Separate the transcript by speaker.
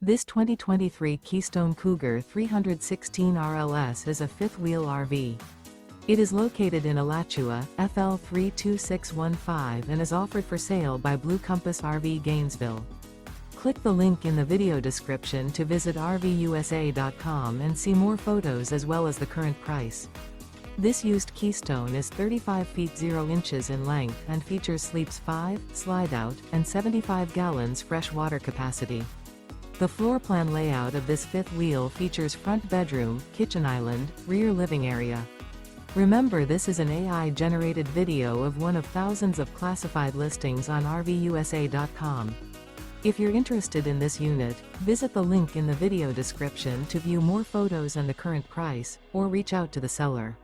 Speaker 1: This 2023 Keystone Cougar 316 RLS is a fifth-wheel RV. It is located in Alachua, FL 32615 and is offered for sale by Blue Compass RV Gainesville. Click the link in the video description to visit RVUSA.com and see more photos as well as the current price. This used Keystone is 35 feet 0 inches in length and features sleeps 5, slide-out, and 75 gallons fresh water capacity. The floor plan layout of this fifth wheel features front bedroom, kitchen island, rear living area. Remember, this is an AI-generated video of one of thousands of classified listings on RVUSA.com. If you're interested in this unit, visit the link in the video description to view more photos and the current price, or reach out to the seller.